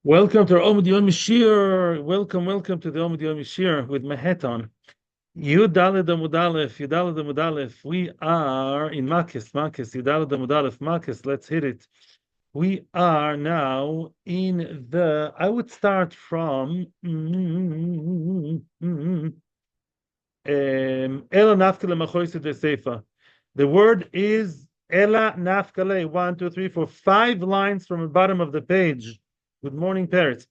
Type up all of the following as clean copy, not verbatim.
Welcome to our Amud Yomi Shiur. Welcome to the Amud Yomi Shiur with my hat on. Yudaled Amud Aleph, Yudaled Amud Aleph. We are in Makkos, Yudaled Amud Aleph, Makkos. Let's hit it. We are now in the, I would start from Ela Nafkale Machoise de Seifa. The word is Ela Nafkale. 1, 2, 3, 4, 5 lines from the bottom of the page. Good morning, parents.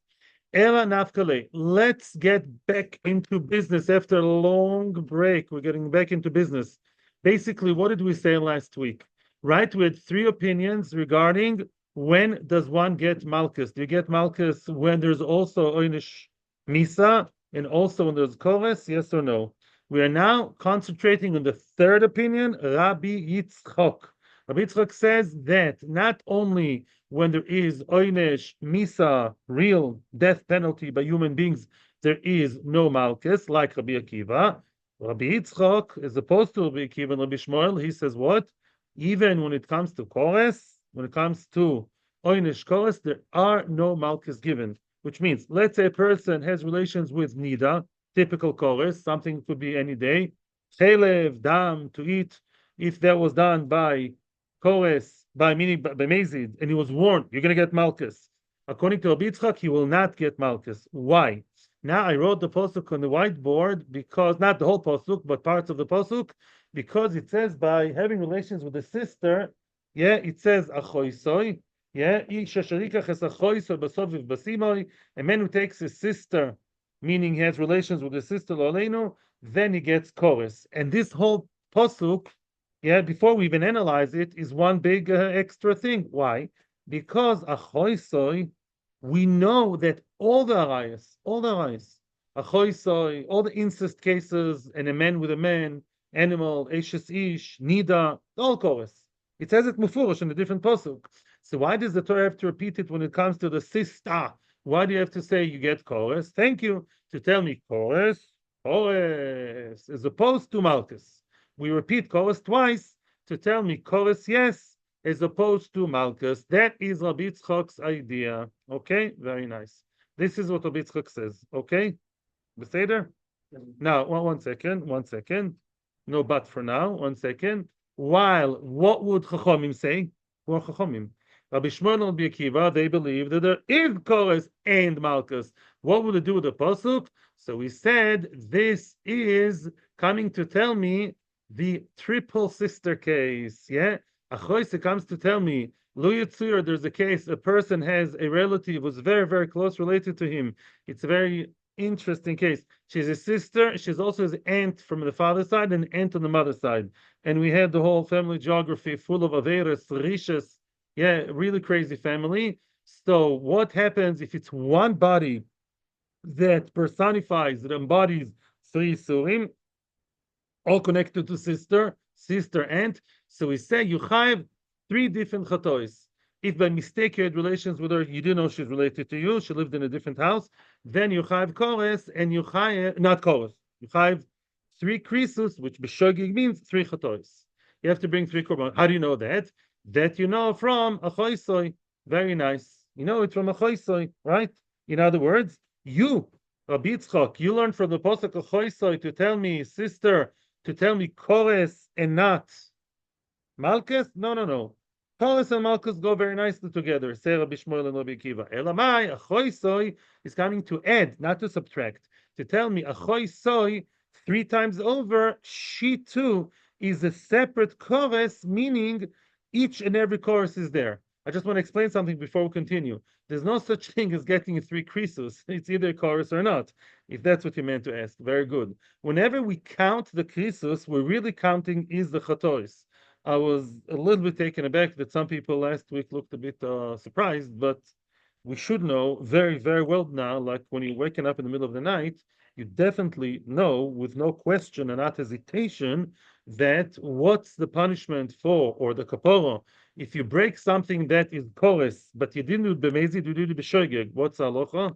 Ela Nafkale. Let's get back into business after a long break. We're getting back into business. Basically, what did we say last week? Right? We had 3 opinions regarding when does one get Malkus. Do you get Malkus when there's also Oynish Misa and also when there's Kores? Yes or no? We are now concentrating on the third opinion, Rabbi Yitzchok. Rabbi Yitzchok says that not only when there is Oynesh, Misa, real death penalty by human beings, there is no Malchus, like Rabbi Akiva. Rabbi Yitzchok, as opposed to Rabbi Akiva and Rabbi Shmuel, he says what? Even when it comes to Kores, when it comes to Oynesh Kores, there are no Malchus given. Which means, let's say a person has relations with Nida, typical chorus, something could be any day. Chelev, dam, to eat. If that was done by chorus, by meaning by Mazid, and he was warned, you're going to get Malchus. According to Rabbi Yitzchak, he will not get Malchus. Why? Now I wrote the Pasuk on the whiteboard because, not the whole Pasuk, but parts of the Pasuk, because it says by having relations with a sister, it says achoisoi, a man who takes his sister, meaning he has relations with his sister Lolenu, then he gets chorus. And this whole Pasuk, before we even analyze it, is one big extra thing. Why? Because achoisoi, we know that all the arayas, achoisoi, all the incest cases, and a man with a man, animal, eshes ish, nida, all chorus. It says it mufurish in a different pasuk. So why does the Torah have to repeat it when it comes to the sister? Why do you have to say you get chorus? Thank you to tell me chorus, as opposed to Malchus. We repeat chorus twice to tell me chorus, yes, as opposed to Malchus. That is Rabbi Yitzchok's idea. Okay, very nice. This is what Rabbi Yitzchok says. Okay, Beseder? Now, one second. No but for now. 1 second. While what would Chachamim say? Who are Chachamim? Rabbi Shmuel and Rabbi Akiva, they believe that there is chorus and Malchus. What would it do with the Pasuk? So we said this is coming to tell me the triple sister case. Achois comes to tell me, Lo Yitzur, there's a case, a person has a relative who's very, very close related to him. It's a very interesting case. She's a sister. She's also his aunt from the father's side and aunt on the mother's side. And we had the whole family geography full of Averas, Rishas. Really crazy family. So what happens if it's one body that personifies, that embodies 3 Surim, all connected to sister, aunt? So we say you have 3 different chatois. If by mistake you had relations with her, you didn't know she's related to you, she lived in a different house, then you have chores, and you have, not chores, you have 3 krisus, which b'shogig means 3 chatois. You have to bring 3 korban. How do you know that? That you know from achoisoi. Very nice. You know it from achoisoi, right? In other words, you, Rabbi Yitzchok, you learned from the Pasuk achoisoi to tell me, sister, to tell me chores and not Malchus? No. Chores and Malchus go very nicely together. Say Rabbi Shmuel and Rabbi Akiva. Elamai, achoisoi is coming to add, not to subtract. To tell me achoisoi 3 times over, she too is a separate chorus, meaning each and every chorus is there. I just want to explain something before we continue. There's no such thing as getting 3 krisus. It's either a chorus or not, if that's what you meant to ask. Very good. Whenever we count the krisus, we're really counting is the chatoris. I was a little bit taken aback that some people last week looked a bit surprised, but we should know very, very well now, like when you're waking up in the middle of the night, you definitely know with no question and not hesitation that what's the punishment for, or the kapara, if you break something that is chorus, but you didn't do it b'mezid, you did it b'shogeg. What's halacha?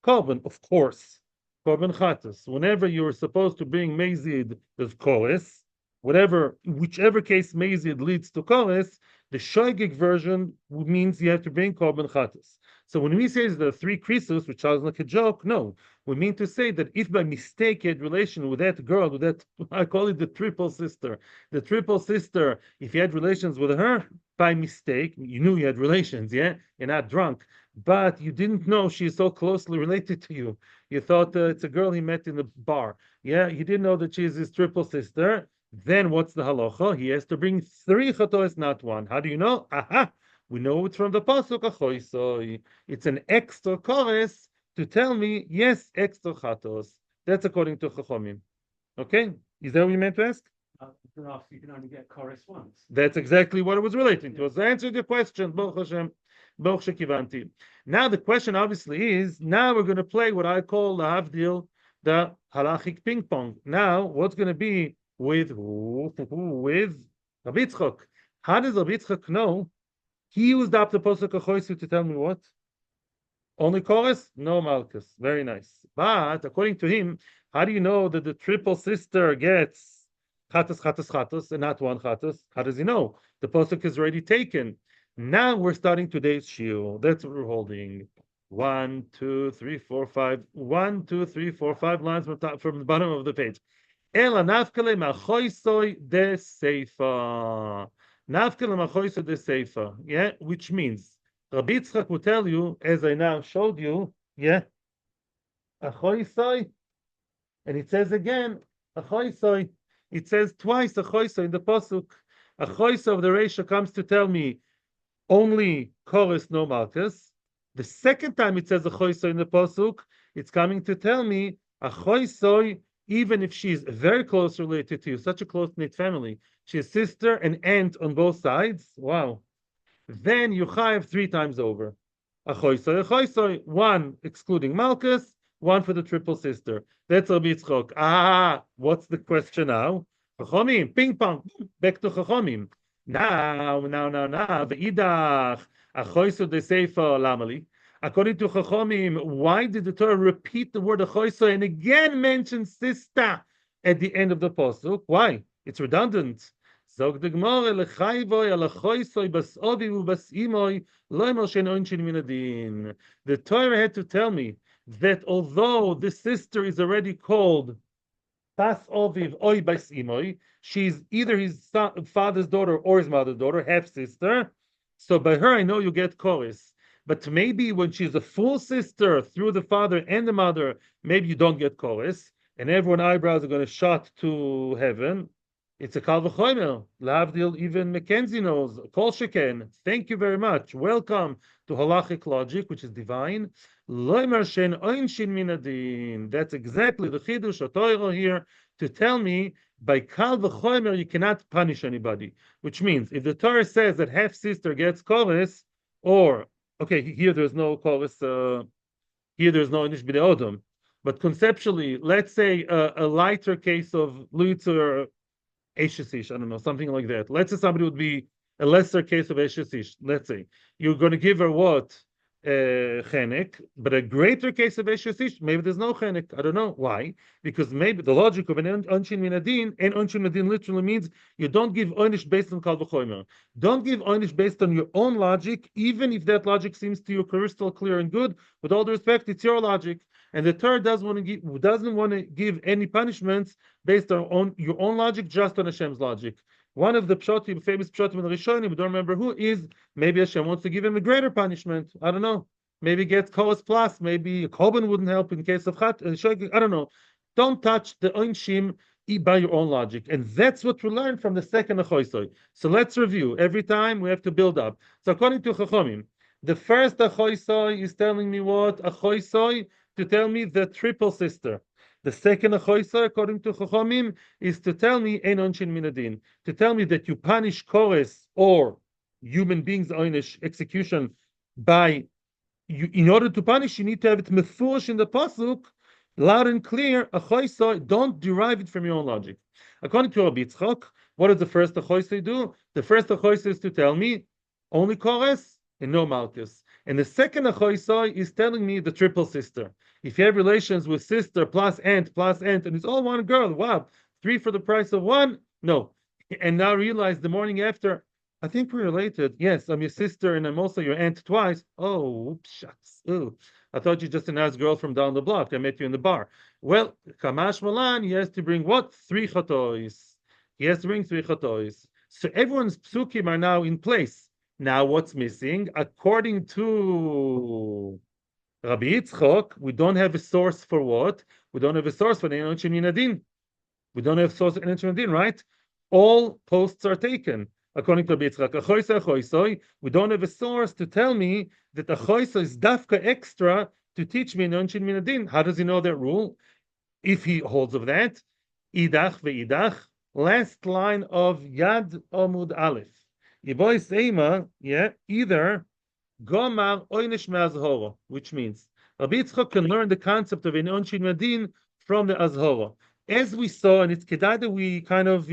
Korban, of course. Korban chatas. Whenever you're supposed to bring mezid, there's chorus. Whichever case mezid leads to chorus, The shoygig version means you have to bring korban chatas. So when we say the three krisos, which sounds like a joke, no. We mean to say that if by mistake you had relation with that girl, with that, I call it the triple sister. The triple sister, if you had relations with her, by mistake, you knew you had relations, yeah? You're not drunk, but you didn't know she's so closely related to you. You thought it's a girl he met in the bar. Yeah, you didn't know that she's his triple sister. Then what's the halacha? He has to bring three chatos, not one. How do you know? Aha! We know it's from the Pasuk, achoisoi. It's an extra chorus to tell me, yes, extra chatos. That's according to Chachomim. Okay? Is that what you meant to ask? You can only get chorus once. That's exactly what it was relating to. So I answered your question. Baruch Hashem. Baruch Shekivanti. Now the question obviously is, now we're going to play what I call the Havdil, the halachic ping pong. Now, what's going to be with Rabbi Yitzchok? How does Rabbi Yitzchok know? He used up the Pasuk Achoisu to tell me what? Only chorus? No Malchus. Very nice. But according to him, how do you know that the triple sister gets chatas, and not one chatas? How does he know? The Pasuk is already taken. Now we're starting today's shiur. That's what we're holding. 1, 2, 3, 4, 5. 1, 2, 3, 4, 5 lines from the bottom of the page. Ela nafkale machoisoi de seifa. Nafkale machoisoi de seifa. Yeah, which means Rabbi Yitzchak will tell you, as I now showed you, yeah, achoisoi, and it says again, achoisoi. It says twice achoisoi in the pasuk. Achoisoi of the Reisha comes to tell me only chorus, no malchus. The second time it says achoisoi in the pasuk, it's coming to tell me achoisoi, even if she's very close related to you, such a close-knit family, she's sister and aunt on both sides. Wow. Then you chayav 3 times over. Achoisoi, 1 excluding malchus, 1 for the triple sister. That's Rabbi Yitzchok. What's the question now? Chachomim, ping pong, back to Chachomim. Now, Ve'idach, achoiso de seifa lamali. According to Chachomim, why did the Torah repeat the word achoiso and again mention sister at the end of the pasuk? Why? It's redundant. Zog the Gemara lechayvoy al achoiso basovi ubasimoy loimer shen oinshin minadin. The Torah had to tell me that although the sister is already called Pas Oviv Oy Bais Imoy, she's either his father's daughter or his mother's daughter, half sister. So by her, I know you get chorus. But maybe when she's a full sister through the father and the mother, maybe you don't get chorus, and everyone's eyebrows are going to shot to heaven. It's a kal v'chomer. Lavdil, even Mackenzie knows. Kol sheken. Thank you very much. Welcome to halachic logic, which is divine. Loimer shen oinshin minadin. That's exactly the chidush of Torah here to tell me by kal v'chomer you cannot punish anybody. Which means if the Torah says that half sister gets chorus, or okay, here there's no chorus. Here there's no inish b'nei odom. But conceptually, let's say a lighter case of luitzer Eshesish, I don't know, something like that. Let's say somebody would be a lesser case of Eshesish. Let's say you're going to give her what? Chenek, but a greater case of Eshesish, maybe there's no Chenek. I don't know. Why? Because maybe the logic of an Onshin Minadin, and Onshin Minadin literally means you don't give Oynish based on Kal V'chomer. Don't give Oynish based on your own logic, even if that logic seems to you crystal clear and good. With all due respect, it's your logic. And the Torah doesn't want to give any punishments based on your own logic, just on Hashem's logic. One of the pshatim, famous pshatim in the Rishonim, we don't remember who, is maybe Hashem wants to give him a greater punishment. I don't know. Maybe gets Kolos plus. Maybe a Korban wouldn't help in case of Chat. I don't know. Don't touch the Onshim by your own logic. And that's what we learned from the second Achoisoi. So let's review. Every time we have to build up. So according to Chachomim, the first Achoisoi is telling me what? Achoisoi to tell me the triple sister. The second achoisa, according to Chachomim, is to tell me ein onshin minadin, to tell me that you punish chorus or human beings oynish execution by you. In order to punish, you need to have it mefurish in the pasuk, loud and clear. Achoisa, don't derive it from your own logic. According to Rabbi Yitzchok, what does the first achoisa do? The first achoisa is to tell me only chorus and no malchus. And the second achoisa is telling me the triple sister. If you have relations with sister plus aunt, and it's all one girl, wow, 3 for the price of 1? No. And now realize the morning after, I think we're related. Yes, I'm your sister and I'm also your aunt twice. Oh, shucks. Ooh. I thought you just a nice girl from down the block. I met you in the bar. Well, Kamash Malan, he has to bring what? Three chatois. He has to bring three chatois. So everyone's psukim are now in place. Now what's missing? According to Rabbi Yitzchok, we don't have a source for what? We don't have a source for the Enochim Minadin. We don't have source for Enochim Minadin, right? All posts are taken. According to Rabbi Yitzchak, achoisoi, achoisoi, we don't have a source to tell me that achoisoi is dafka extra to teach me Enochim Minadin. How does he know that rule? If he holds of that, idach ve'idach, last line of Yad Amud Aleph. Yiboy Seima, yeah, either Gomar Oynish Me'azhoro, which means Rabbi Yitzchok can learn the concept of an Onshin Madin from the Azhoro. As we saw, and it's kedai that we kind of,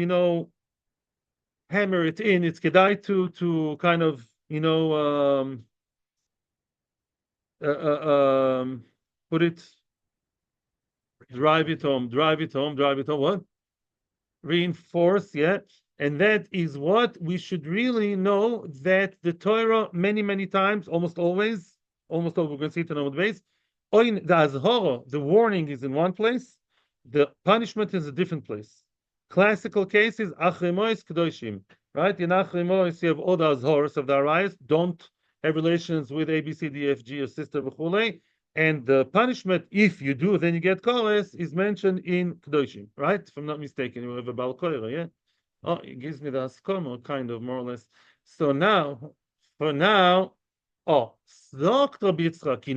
hammer it in, it's kedai to kind of, put it, drive it home, what? Reinforce, yeah. And that is what we should really know, that the Torah many times, almost always, we're going to see it in Amud Beis, the Azhoro, the warning is in one place, the punishment is a different place. Classical cases, Achremois Kodshim, right? In Achremois, you have all the Azhoros of the Arayas, don't have relations with A, B, C, D, F, G, your sister, B'chulei, and the punishment, if you do, then you get Kores, is mentioned in Kodshim, right? If I'm not mistaken, you have a Bal Koira, yeah? Oh, it gives me the Askomo, kind of, more or less. So now, for now, Zok Rabbi Yitzchak,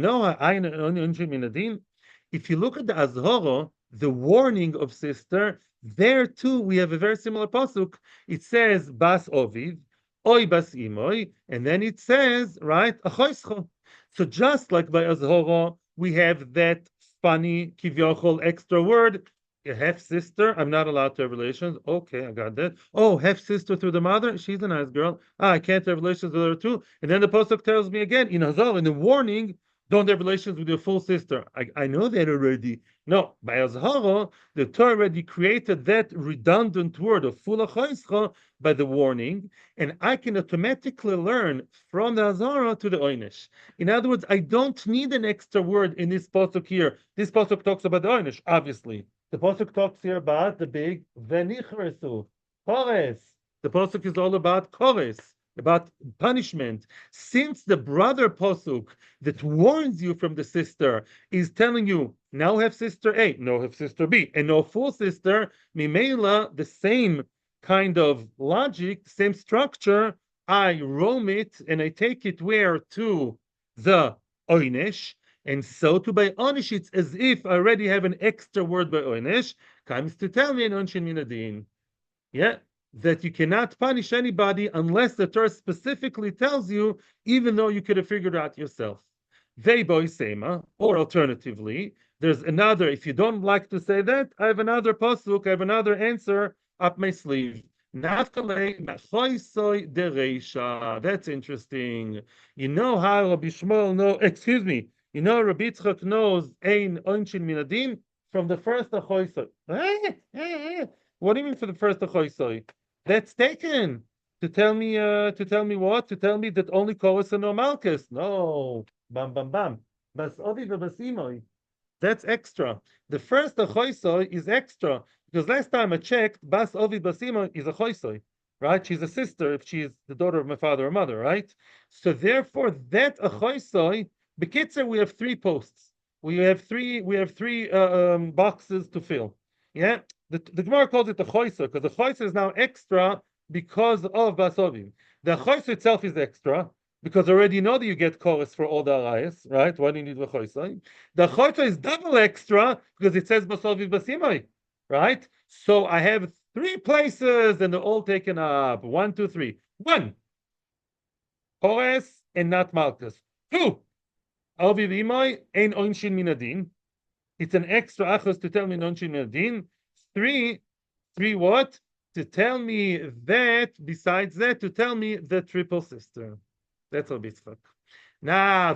if you look at the Azhoro, the warning of sister, there too we have a very similar pasuk. It says Bas Oviv, Oy Bas Imoy, and then it says, right, Achoischo. So just like by Azhoro, we have that funny kivyochol extra word, a half sister. I'm not allowed to have relations. Okay, I got that. Oh, half sister through the mother. She's a nice girl. I can't have relations with her too. And then the pasuk tells me again in Azhar, in the warning, don't have relations with your full sister. I know that already. No, by Azhara, the Torah already created that redundant word of full achaischa by the warning, and I can automatically learn from the Azhara to the Oynish. In other words, I don't need an extra word in this pasuk here. This pasuk talks about the Oynish, obviously. The Pasuk talks here about the big Venichresu, Kores. The Pasuk is all about Kores, about punishment. Since the brother Pasuk that warns you from the sister is telling you, now have sister A, no have sister B, and no full sister, Mimela, the same kind of logic, same structure, I roam it and I take it where? To the Oynesh. And so to by Onish, it's as if I already have an extra word by Onish, comes to tell me in Onshin Minadin. Yeah, that you cannot punish anybody unless the Torah specifically tells you, even though you could have figured it out yourself. They boy sema, or alternatively, there's another, if you don't like to say that, I have another pasuk, I have another answer up my sleeve. That's interesting. You know how Rabbi Shmuel know, excuse me, you know, Rabbi Yitzchak knows ein oinshin minadin from the first achoisoi. What do you mean for the first achoisoi? That's taken to tell me what? To tell me that only Koros and no Malkus. No, bam bam bam. Bas ovi v'basimoi. That's extra. The first achoisoi is extra because last time I checked, Bas ovi basimoi is a choisoi, right? She's a sister if she's the daughter of my father or mother, right? So therefore, that achoisoi. Bekitzer, we have three posts. We have three boxes to fill. Yeah, the Gemara calls it the choiser because the choiser is now extra because of basovim. The choiser itself is extra because I already know that you get chorus for all the arayas, right? Why do you need the choiser? The choiser is double extra because it says basovim basimai, right? So I have three places and they're all taken up. 1, 2, 3. 1, chorus and not malchus. 2. It's an extra achos to tell me nonshin minadin. 3 what? To tell me that, besides that, to tell me the triple sister. That's all bitzvak. Now,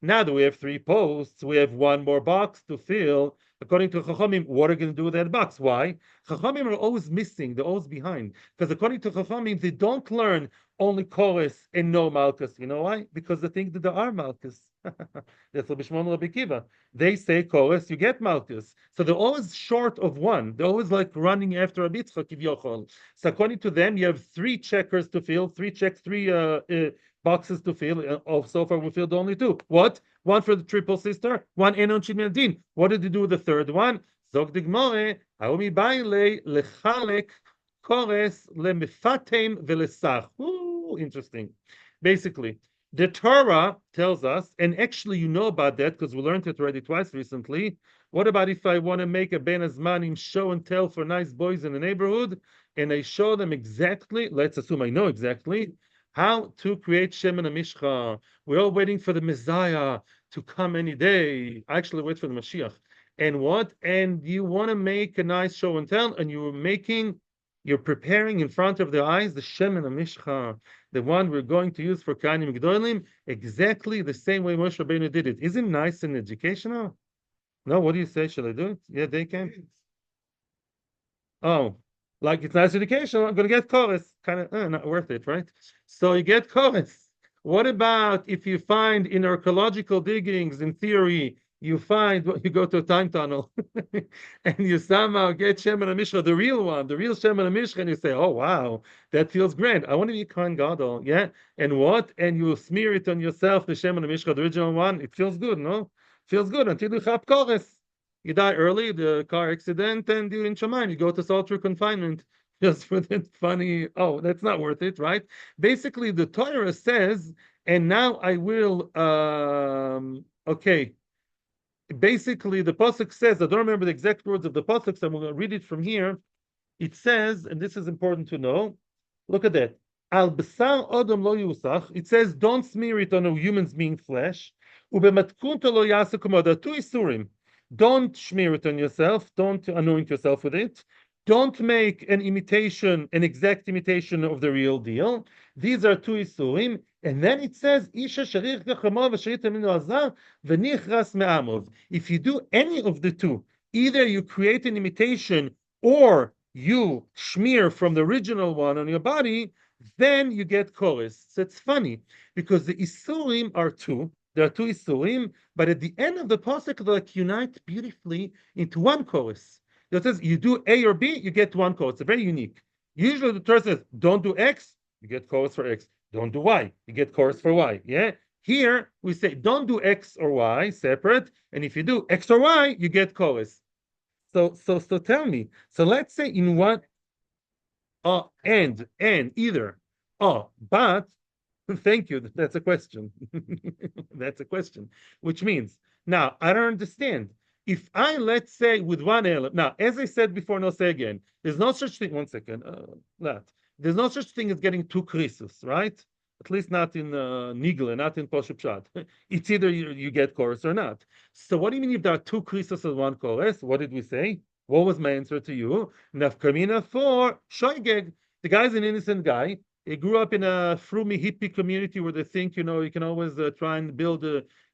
now that we have 3 posts, we have 1 more box to fill. According to Chachamim, what are you going to do with that box? Why? Chachamim are always missing, they're always behind. Because according to Chachamim, they don't learn only chorus and no Malkus. You know why? Because they think that there are Malkus. That's Rabbi Shimon and Rabbi Kiva. They say chorus, you get Malkus. So they're always short of one. They're always like running after a Yitzchak Kivyochol. So according to them, you have three checkers to fill, three boxes to fill. So far, we filled only two. What? One for the triple sister, one Enon Shimon Din. What did he do with the third one? Zog digmore, haomi baile lechalek kores lemefatem velesach. Ooh, interesting. Basically, the Torah tells us, and actually you know about that because we learned it already twice recently. What about if I want to make a Ben Azmanim show and tell for nice boys in the neighborhood, and I show them exactly, let's assume I know exactly, how to create Shemen mish'cha. We're all waiting for the Messiah to come any day. I actually wait for the Mashiach. And what? And you want to make a nice show and tell, and you're preparing in front of their eyes the Shemen mish'cha, the one we're going to use for Kohanim Gdolim, exactly the same way Moshe Rabbeinu did it. Isn't it nice and educational? No, what do you say? Shall I do it? Yeah, they can. Oh, like it's nice education. I'm going to get chorus. Kind of not worth it, right? So you get chorus. What about if you find in archaeological diggings, in theory, you find what you go to a time tunnel and you somehow get Shemen mish'cha, the real one, the real Shemen mish'cha, and you say, oh, wow, that feels great. I want to be Kohen Gadol, yeah? And what? And you smear it on yourself, the Shemen mish'cha, the original one. It feels good, no? Feels good until you have chorus. You die early, the car accident, and you're in Shamayim. You go to solitary confinement just for that funny, oh, that's not worth it, right? Basically, the Torah says, and now I will, okay. Basically, the Pasuk says, I don't remember the exact words of the Pasuk, so I'm going to read it from here. It says, and this is important to know, look at that. Al basar odom lo yusach. It says, don't smear it on a human's being flesh. Ubematkunto lo yasu. There are two isurim. Don't smear it on yourself. Don't anoint yourself with it. Don't make an imitation, an exact imitation of the real deal. These are two isurim. And then it says, Isha sharich gachamo v'sharita minu azar v'nichras me'amov. If you do any of the two, either you create an imitation or you smear from the original one on your body, then you get chorus. So it's funny because the isurim are two. There are two isurim, but at the end of the pasuk they like unite beautifully into one chorus. It says you do A or B, you get one chorus. It's very unique. Usually the Torah says don't do X, you get chorus for X. Don't do Y, you get chorus for Y. Yeah. Here we say don't do X or Y separate, and if you do X or Y, you get chorus. So tell me. So let's say in one, and either, but. Thank you. That's a question. That's a question. Which means, now, I don't understand. If I, let's say, with one element, now, as I said before, no say again, there's no such thing, one second, there's no such thing as getting two krisus, right? At least not in Nigle, not in Poshup. It's either you get chorus or not. So what do you mean if there are two krisus and one chorus? What did we say? What was my answer to you? Nafkamina for shoygeg. The guy's an innocent guy. He grew up in a frumy hippie community where they think, you know, you can always try and build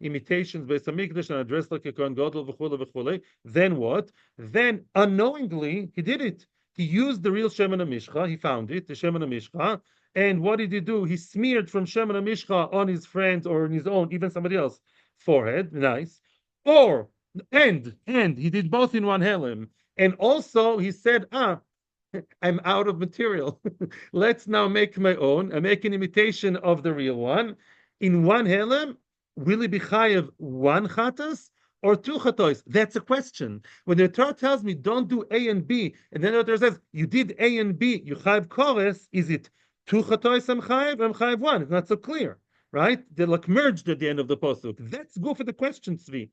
imitations Beis HaMikdash and dress like a Kohen Gadol, v'chule, v'chule. Then what? Then unknowingly, he did it. He used the real Shemen mish'cha. He found it, the Shemen mish'cha. And what did he do? He smeared from Shemen mish'cha on his friend or on his own, even somebody else, forehead. Nice. And he did both in one helem. And also he said, I'm out of material. Let's now make my own. I make an imitation of the real one. In one helem, will it be chayav one chatas or two chatos? That's a question. When the Torah tells me don't do A and B, and then the Torah says you did A and B, you chayav kores, is it two chatos I'm chayav one? It's not so clear, right? They're like merged at the end of the pasuk. Let's go for the question, Tzvi.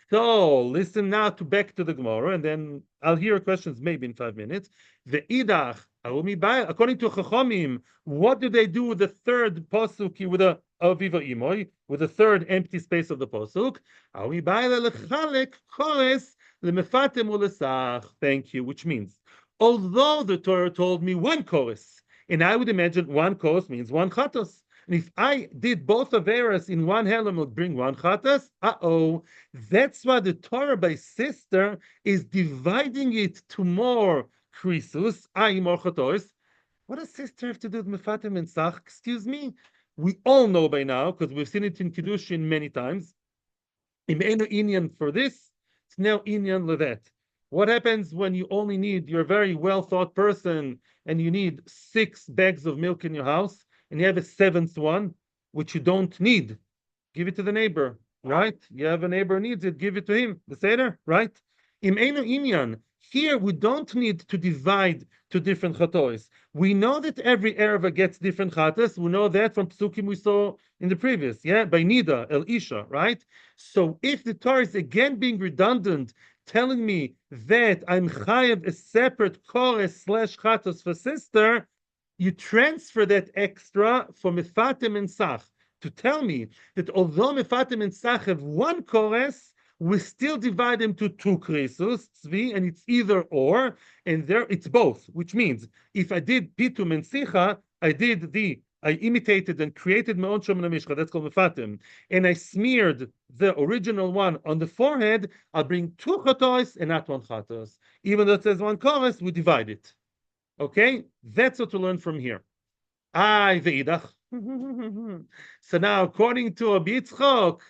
So listen now back to the Gemara, and then I'll hear questions maybe in 5 minutes. The idach, according to Chachamim, what do they do with the third pasuk with the aviva imoy, with the third empty space of the pasuk? Thank you. Which means, although the Torah told me one chorus, and I would imagine one chorus means one chatos. And if I did both averas in one helm, will bring one chatas. That's why the Torah by sister is dividing it to more krisus, more chatos. What does sister have to do with mefatim and sach? Excuse me. We all know by now because we've seen it in Kiddushin many times. Im eno inyan for this, it's now inyan levet. What happens when you only need, you're a very well thought person and you need 6 bags of milk in your house and you have a 7th one, which you don't need? Give it to the neighbor, right? You have a neighbor who needs it, give it to him. The Seder, right? Im eno inyan. Here we don't need to divide to different chatois. We know that every erva gets different chatas. We know that from psukim we saw in the previous, yeah, by Nida, El Isha, right? So if the Torah is again being redundant, telling me that I'm chayav a separate chorus / chatos for sister, you transfer that extra from mefatim and sach to tell me that although mefatim and sach have one chorus, we still divide them to 2 krisus, tzvi, and it's either or, and there it's both, which means if I did pitum and sicha, I imitated and created my own shomen mish'cha, that's called mefatim, and I smeared the original one on the forehead, I'll bring 2 chatos and not 1 chatos. Even though it says 1 chorus, we divide it. Okay? That's what to learn from here. Ve'idach. So now, according to Rabbi Yitzchok,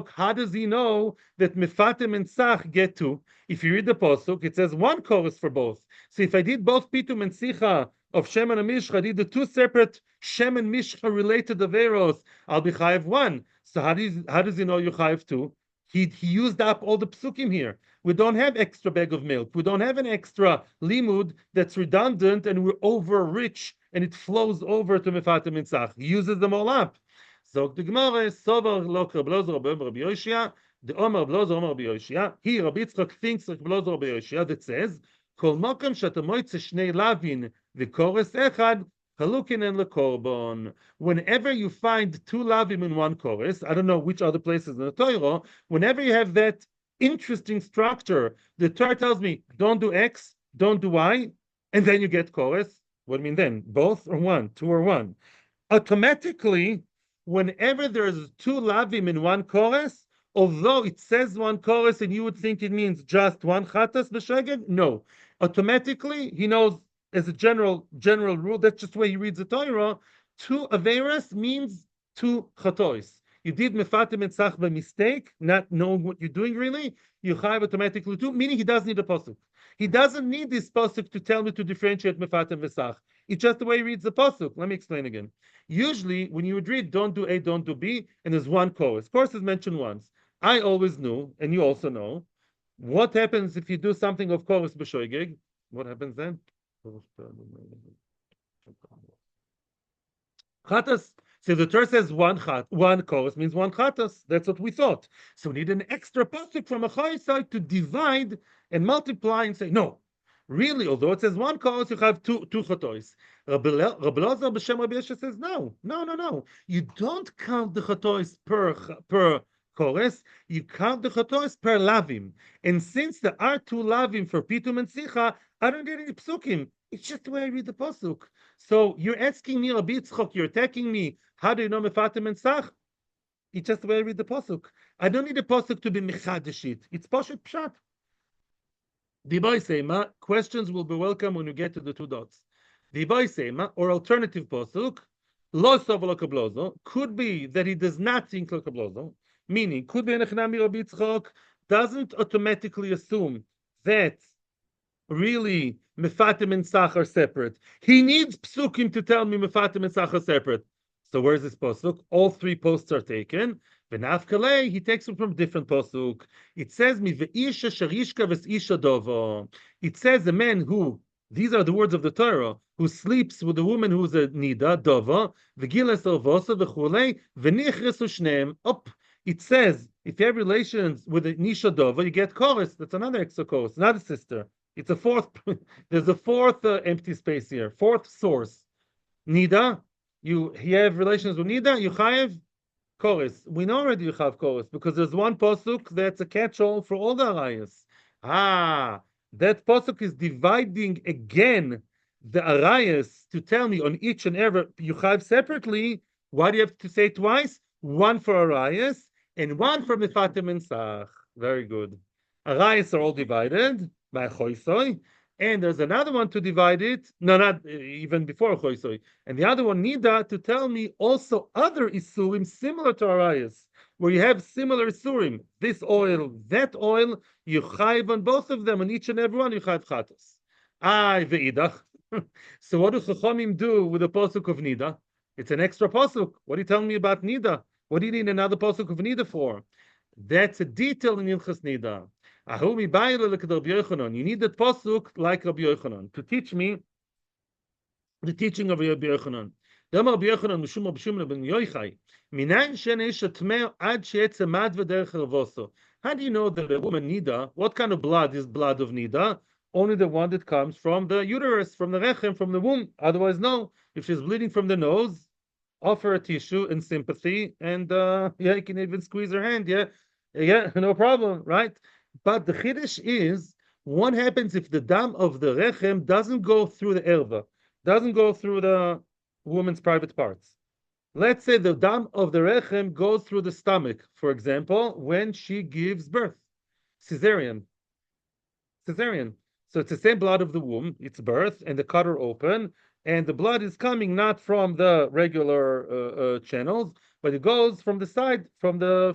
how does he know that mefatim and sach get 2? If you read the Pasuk, it says 1 chorus for both. So if I did both pitum and sicha of shemen and mish'cha, I did the 2 separate shemen mish'cha related averos, I'll be chayiv 1. So how does he know you chayiv 2? He used up all the psukim here. We don't have extra bag of milk. We don't have an extra limud that's redundant and we're over rich and it flows over to mefatim and sach. He uses them all up. Zog the Gemara, Sovar Lok Reb Lozer Rabbi Yoshia, the Omer Reb Lozer Omer Rabbi Yoshia. Here Rabbi Yitzchak thinks Reb Lozer Rabbi Yoshia that says, Kol Mokem Shata Moitze Shnei Lavin V'Kores Echad Chalukin and Lekorbon. Whenever you find 2 lavim in 1 chorus, I don't know which other places in the Torah, whenever you have that interesting structure, the Torah tells me, don't do X, don't do Y, and then you get chorus. What do you mean then? Both or 1? 2 or 1? Automatically, whenever there's 2 lavim in 1 chorus, although it says 1 chorus and you would think it means just 1 chatas b'sheged, no. Automatically, he knows as a general rule, that's just the way he reads the Torah, 2 averas means 2 chatois. You did mefatim and sach by mistake, not knowing what you're doing really, you chayav automatically 2, meaning he doesn't need a pasuk. He doesn't need this pasuk to tell me to differentiate mefatim and sach. It's just the way he reads the pasuk. Let me explain again. Usually, when you would read don't do A, don't do B, and there's 1 chorus. Chorus is mentioned once. I always knew, and you also know, what happens if you do something of chorus b'shoigeg? What happens then? Chatas. So the Torah says 1 chorus means 1 chatas. That's what we thought. So we need an extra pasuk from a high side to divide and multiply and say, no, really, although it says 1 chorus, you have 2 chatois. Rabbi Lozer b'shem Rabbi Yosha says, no. You don't count the chatois per chorus, you count the chatois per lavim. And since there are 2 lavim for pitum and sicha, I don't get any psukim. It's just the way I read the pasuk. So you're asking me, Rabbi Yitzchok, you're attacking me. How do you know mefatim and sach? It's just the way I read the pasuk. I don't need the pasuk to be mechadeshit. It's pashut pshat. Diboy Seima, questions will be welcome when you get to the 2 dots. Diboy Seima, or alternative pasuk, lo sov lo kablozo, could be that he does not think lo kablozo, meaning could be Rabbi Yitzchok doesn't automatically assume that really mefatim and sach are separate. He needs psukim to tell me mefatim and sach are separate. So where's this pasuk? All 3 posts are taken. V'nafkalei, he takes them from different pasuk. It says mi ve'isha sharishka v'isha dovo. It says a man who, these are the words of the Torah, who sleeps with a woman who's a nida, dova, v'gilas orvosa v'chulei, v'nichresu shneim. Up. It says, if you have relations with a nisha dova, you get chorus. That's another extra chorus, not a sister. It's a 4th, there's a 4th empty space here, 4th source. Nida, you have relations with Nida, you chayev chorus. We know already you have chorus because there's 1 pasuk that's a catch-all for all the arayas. That pasuk is dividing again the arayas to tell me on each and every yuchav separately. Why do you have to say it twice? One for arayas and one for mifatim and sach. Very good. Arayas are all divided by choisoi, and there's another one to divide it. No, not even before choisoi. And the other one nida to tell me also other isurim similar to arayas, where you have similar isurim. This oil, that oil, you chayv on both of them, on each and every one you chayv chatos. Ay ve'idach. So what do Chachamim do with the Pasuk of Nida? It's an extra Pasuk. What are you telling me about Nida? What do you need another Pasuk of Nida for? That's a detail in Ilchas Nida. You need that Pasuk like Rabbi Yochanan to teach me the teaching of Rabbi Yochanan. How do you know that a woman Nida, what kind of blood is blood of Nida? Only the one that comes from the uterus, from the rechem, from the womb. Otherwise, no. If she's bleeding from the nose, offer a tissue and sympathy, and you can even squeeze her hand. No problem, right? But the chiddush is, what happens if the dam of the rechem doesn't go through the erva, doesn't go through the woman's private parts? Let's say the dam of the rechem goes through the stomach, for example, when she gives birth, cesarean. So it's the same blood of the womb. It's birth, and the cutter open, and the blood is coming not from the regular channels, but it goes from the side, from the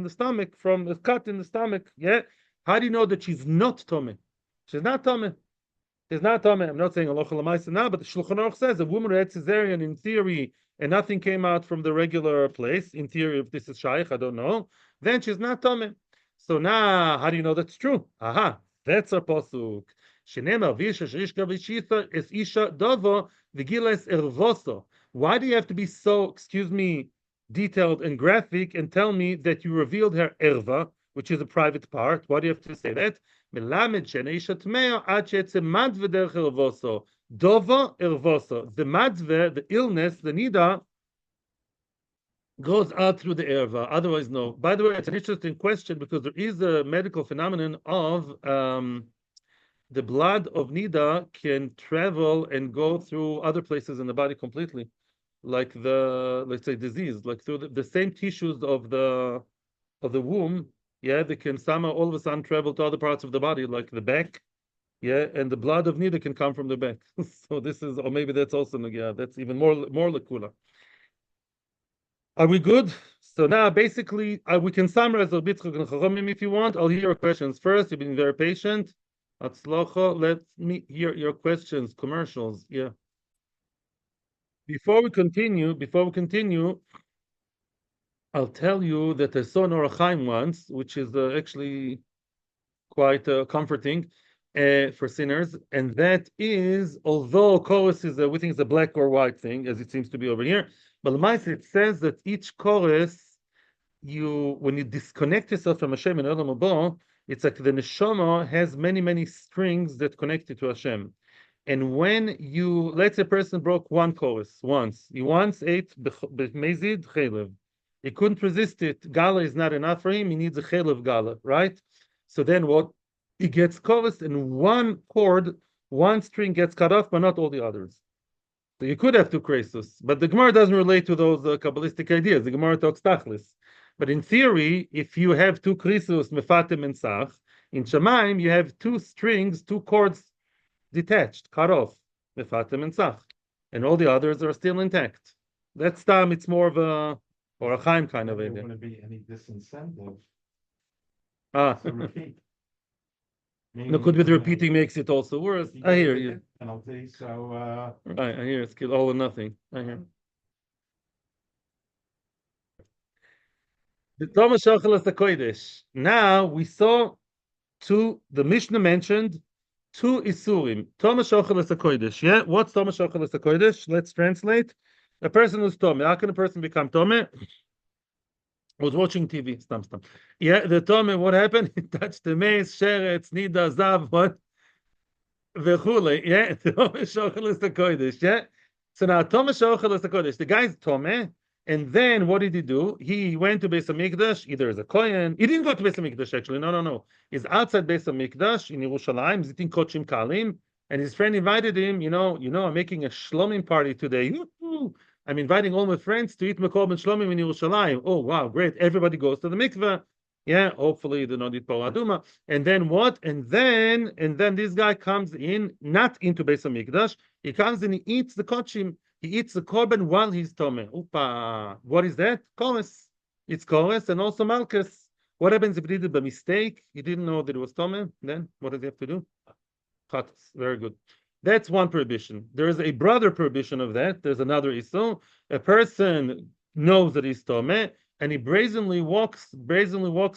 stomach, from the cut in the stomach. Yeah. How do you know that she's not tome? She's not tome. She's not tome. I'm not saying halacha l'maisa now, but the Shulchan Aruch says a woman who had cesarean in theory and nothing came out from the regular place. In theory, if this is shaykh, I don't know. Then she's not tome. So now, how do you know that's true? Aha. That's our pasuk. Shenema visha shishka vishitha es isha dovo vigiles ervoso. Why do you have to be so, detailed and graphic and tell me that you revealed her erva, which is a private part? Why do you have to say that? Melamed shene isha tmeo ad she'etze madve derech ervoso. Dovo ervoso. The madve, the illness, the nida, goes out through the erva. Otherwise, no. By the way, it's an interesting question because there is a medical phenomenon of the blood of nida can travel and go through other places in the body completely, like let's say disease, like through the same tissues of the womb. Yeah, they can somehow all of a sudden travel to other parts of the body, like the back. Yeah, and the blood of nida can come from the back. So this is, or maybe that's also that's even more lakula. Are we good? So now, basically, we can summarize a bit if you want. I'll hear your questions first. You've been very patient. Atzlocha, let me hear your questions. Commercials, yeah. Before we continue, I'll tell you that I saw an Orach Chaim once, which is actually quite comforting for sinners, and that is, although chorus is we think it's a black or white thing, as it seems to be over here. But it says that each chorus, when you disconnect yourself from Hashem in Olam Haba, it's like the neshama has many, many strings that connect you to Hashem. And when let's say a person broke one chorus once, he once ate mezid chelev, he couldn't resist it. Gala is not enough for him. He needs a chelev gala, right? So then what? He gets chorus, and one string gets cut off, but not all the others. So you could have two kresus, but the Gemara doesn't relate to those Kabbalistic ideas. The Gemara talks tachlis. But in theory, if you have two kresus, mefatim and sach, in Shemaim, you have two strings, two cords detached, cut off, mefatim and sach. And all the others are still intact. That's time, it's more of or a Chaim kind of idea. There wouldn't be any disincentive to repeat. No, could be the repeating makes it also worse. I hear you. Penalty, so right, I hear it's all or nothing. I hear. The Thomas Shochelas HaKodesh. Now we saw the Mishnah mentioned two Isurim. Thomas Shochelas HaKodesh. Yeah, what's Thomas Shochelas HaKodesh? Let's translate. A person who's Tome. How can a person become Tome? Was watching TV. Stam. Yeah, the Tome, what happened? He touched the mace, sheretz, nida, zav, what? Vechule. Yeah, Tome Shochelas HaKodesh. Yeah. So now Tome Shochelas HaKodesh. The guy's Tome. And then what did he do? He went to Beis HaMikdash, either as a Kohen. He didn't go to Beis HaMikdash, actually. No. He's outside Beis HaMikdash in Yerushalayim. He's eating Kodshim Kalim. and his friend invited him, I'm making a shlomim party today. Yoo-hoo. I'm inviting all my friends to eat Makkos and Shlomim in Yerushalayim. Oh, wow, great. Everybody goes to the mikveh. Yeah, hopefully they don't eat Paraduma. And then what? And then this guy comes in, not into Beis HaMikdash. He comes and he eats the Kodshim. He eats the korban while he's Tomeh. Upa. What is that? Kores. It's Kores and also Makkos. What happens if he did it by mistake? He didn't know that it was Tomeh. Then what does he have to do? Chatas. Very good. That's one prohibition. There is a brother prohibition of that. There's another issue. A person knows that he's Tomeh, and he brazenly walks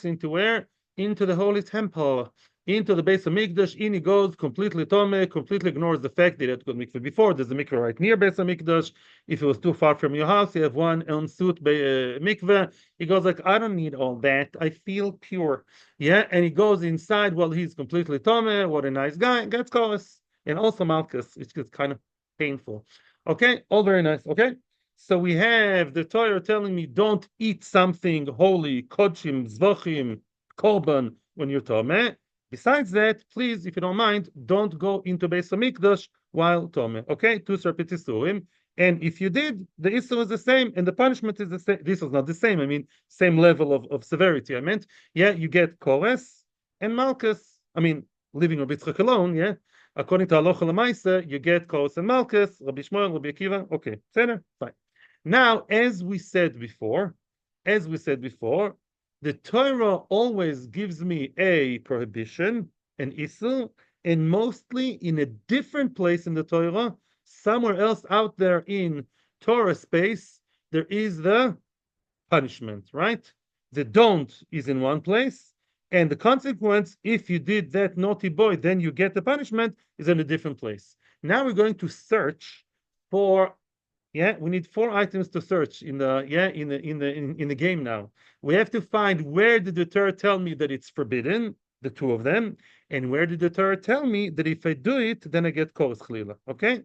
into where? Into the holy temple, into the Beis HaMikdash. In he goes, completely Tomeh, completely ignores the fact that he had to go to mikveh before. There's a mikveh right near Beis HaMikdash. If it was too far from your house, you have one on suit mikveh. He goes like, I don't need all that. I feel pure. Yeah, and he goes inside while he's completely Tomeh. What a nice guy. Gets chorus. And also Makkos, which is kind of painful. Okay, all very nice. Okay, so we have the Torah telling me don't eat something holy, Kodshim, Zvachim, Korban when you're Tomeh. Besides that, please, if you don't mind, don't go into Beis HaMikdash while Tomeh. Okay, two separate isurim. And if you did, the issur is the same, and the punishment is the same. This is not the same. I mean, same level of severity. I meant, yeah, you get Kores and Makkos. I mean, leaving Rabbi Yitzchak alone, yeah. According to Halacha L'Maisa, you get Kores and Makkos, Rabbi Shmuel, Rabbi Akiva. Okay, center, fine. Now, as we said before, the Torah always gives me a prohibition, an issur, and mostly in a different place in the Torah, somewhere else out there in Torah space, there is the punishment, right? The don't is in one place, and the consequence, if you did that naughty boy, then you get the punishment, is in a different place. Now we're going to search for, we need 4 items to search in the game now. We have to find where did the Torah tell me that it's forbidden, the 2 of them, and where did the Torah tell me that if I do it, then I get kores chlila. Okay?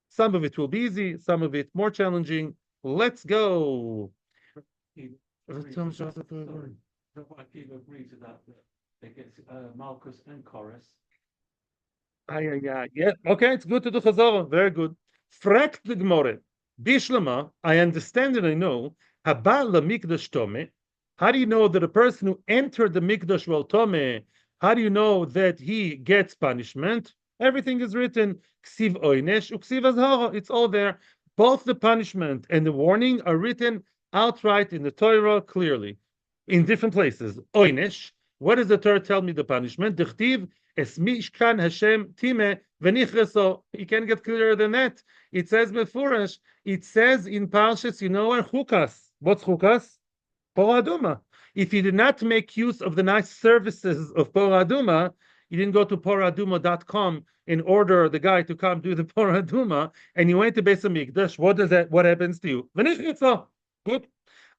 Some of it will be easy, some of it more challenging. Let's go. Akiva agreed to that it gets Makkos and Kores. Yeah. Okay, it's good to do chazorah. Very good. Frakt the Gemara. Bishlama, I understand and I know. Haba la mikdash tomeh. How do you know that a person who entered the mikdash while tomeh, how do you know that he gets punishment? Everything is written. Ksiv oynesh uksiv azhara. It's all there. Both the punishment and the warning are written outright in the Torah clearly. In different places. Oynesh. What does the Torah tell me the punishment? Dichtiv es mishkan Hashem time v'nichreso. You can't get clearer than that. It says mefurash. It says in Parshas, where chukas. What's chukas? Poraduma. If you did not make use of the nice services of Poraduma, you didn't go to poraduma.com and order the guy to come do the Poraduma, and you went to Beis HaMikdash. What happens to you? V'nichreso. Good.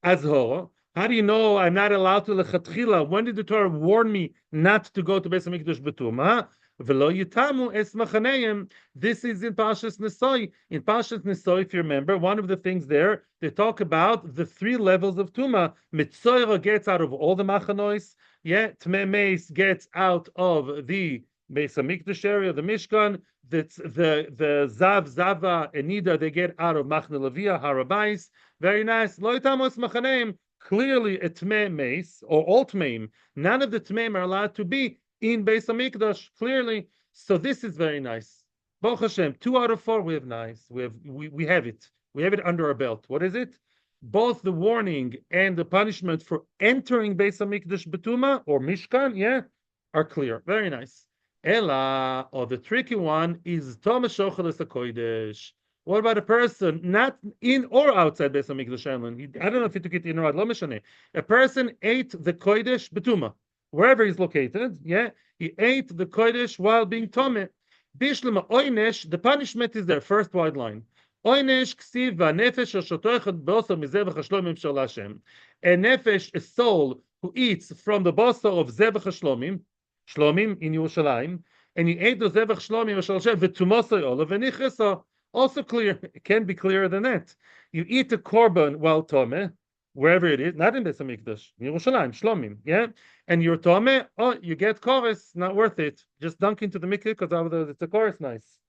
Azhor. How do you know I'm not allowed to lechatchila? When did the Torah warn me not to go to Beis HaMikdash b'tumah? V'lo yitamu es machaneim. This is in Parshas Nesoi. In Parshas Nesoi, if you remember, one of the things there, they talk about the 3 levels of tumah. Mitzoira gets out of all the machanois. Yeah, Tmei Meis gets out of the Beis HaMikdash area, the Mishkan. That's the Zav, Zava, and Nida, they get out of Machne Levia, Harabais. Very nice. Lo yitamu es machaneim. Clearly, a Tmei Meis, or all Tmeim, none of the Tmeim are allowed to be in Beis HaMikdash, clearly. So this is very nice. Baruch Hashem, 2 out of 4, we have nice. We have it. We have it under our belt. What is it? Both the warning and the punishment for entering Beis HaMikdash Betuma, or Mishkan, are clear. Very nice. Ela, or the tricky one, is Tomeh Shochel es HaKodesh. What about a person not in or outside Beis HaMikdash Island? I don't know if he took it in or out. Lo meshane. A person ate the kodesh betuma, wherever he's located. Yeah, he ate the kodesh while being tomeh. Bishlema oynesh. The punishment is their first wide line. Oynesh ksiv va'nefesh ashotoichet b'osor mizevach hashlomim shel Hashem. A nefesh, a soul who eats from the bosor of zevach hashlomim, shlomim in Yerushalayim, and he ate the zevach shlomim shel Hashem v'tumosay olav v'nichreso. Also clear, it can't be clearer than that. You eat the korban while tomeh, wherever it is, not in Beis HaMikdash, in Yerushalayim, Shlomim, yeah? And you're Tomeh, oh, you get chorus, not worth it. Just dunk into the mikveh because it's a chorus nice.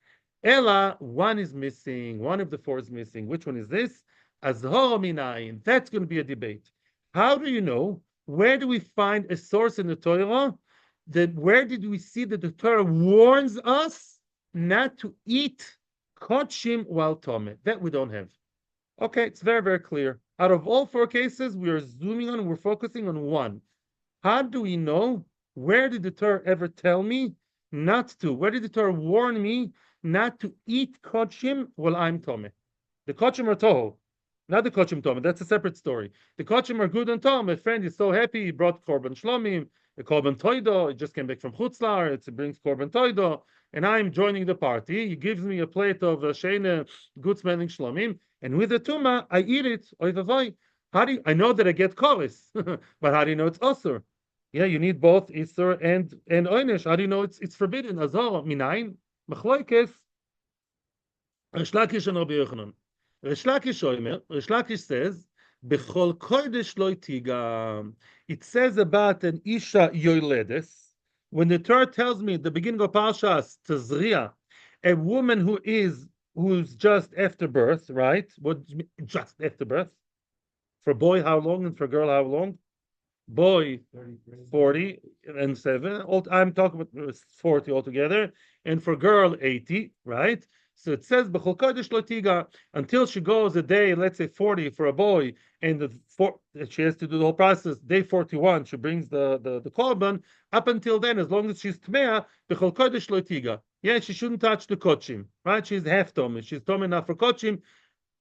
Ella, one is missing, one of the four is missing. Which one is this? Azhor minayin. That's going to be a debate. How do you know? Where do we find a source in the Torah? Where did we see that the Torah warns us not to eat Kodshim while Tomeh? That we don't have. Okay, it's very, very clear. Out of all four cases, we are zooming on, we're focusing on one. How do we know? Where did the Torah ever tell me not to? Where did the Torah warn me not to eat Kodshim while I'm Tomeh? The Kodshim are Toho, not the Kodshim Tomeh. That's a separate story. The Kodshim are good and Tomeh. My friend is so happy, he brought Korban Shlomim, the Korban Toido, he just came back from Chutz La'aretz, it brings Korban Toido, and I'm joining the party. He gives me a plate of Sheine, good smelling Shlomim, and with the Tuma, I eat it. Oy vavoy. How do you, I know that I get Koris, but how do you know it's Osur? Yeah, you need both Isur and Oynish. How do you know it's forbidden? Azor, minayin, machloikes, Rish Lakish and Rabbi Yochanan. Rish Lakish says, Bechol kodesh lo tiga. It says about an Isha yoledes. When the Torah tells me at the beginning of Parshas, Tazria, a woman who's just after birth, right? What just after birth? For a boy, how long? And for a girl, how long? Boy, 40 and 7. I'm talking about 40 altogether. And for girl, 80, right? So it says, B'chol kodesh lo tiga, until she goes a day, let's say 40 for a boy, and she has to do the whole process. Day 41, she brings the korban. Up until then, as long as she's tmea, B'chol kodesh lo tiga. Yeah, she shouldn't touch the kodshim, right? She's half tomei. She's tomei now for kodshim.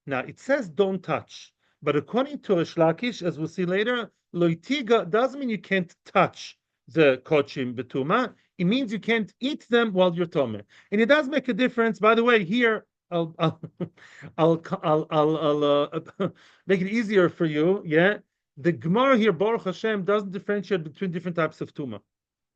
Now, it says don't touch. But according to Rish Lakish, as we'll see later, loitiga doesn't mean you can't touch the kodshim betuma. It means you can't eat them while you're tomeh. And it does make a difference. By the way, here I'll make it easier for you. Yeah, the Gemara here, Baruch Hashem, doesn't differentiate between different types of tuma.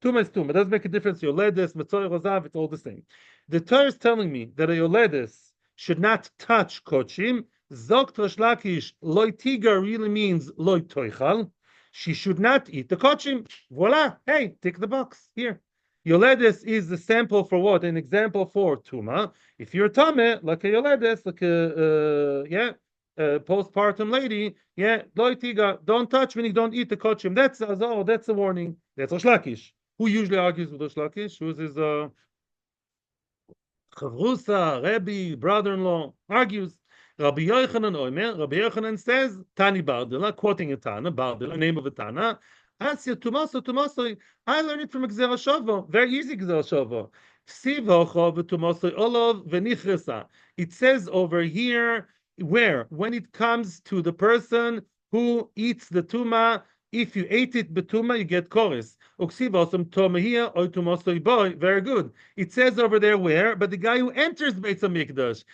Tuma is tuma. It doesn't make a difference. Yoledes, Matzor, Rozav, it's all the same. The Torah is telling me that a yoledes should not touch kodshim. Zokt Rish Lakish, loy tiga really means loy toichal. She should not eat the kodshim. Voila. Hey, tick the box here. Yoledes is the sample for what? An example for tuma. If you're tameh, like a yoledes, like a postpartum lady, yeah, loy tiga, don't touch meaning don't eat the kodshim. That's a warning. That's Rish Lakish. Who usually argues with Rish Lakish? Who's his chavrusa, Rebbe, brother-in-law, argues. Rabbi Yochanan says, Tani Bardila, quoting a Tana, Bardila, name of a Tana, Asya Tumaso, I learned it from Gzera Shava, very easy Gzera Shava. Sivocho v'tumaso olav v'nichresa. It says over here, when it comes to the person who eats the tuma, if you ate it betuma, you get chorus. Very good. It says over there where, but the guy who enters Beis HaMikdash,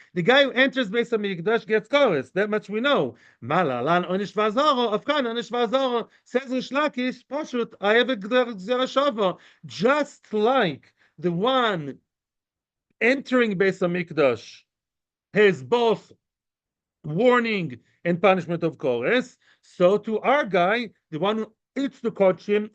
gets chorus. That much we know. Malalan onish vazaro, afkan onish vazaro. Says Rish Lakish, Pashut, I have a gzera shava. Just like the one entering Beis HaMikdash has both warning and punishment of chorus, so to our guy, the one who eats the kodshim,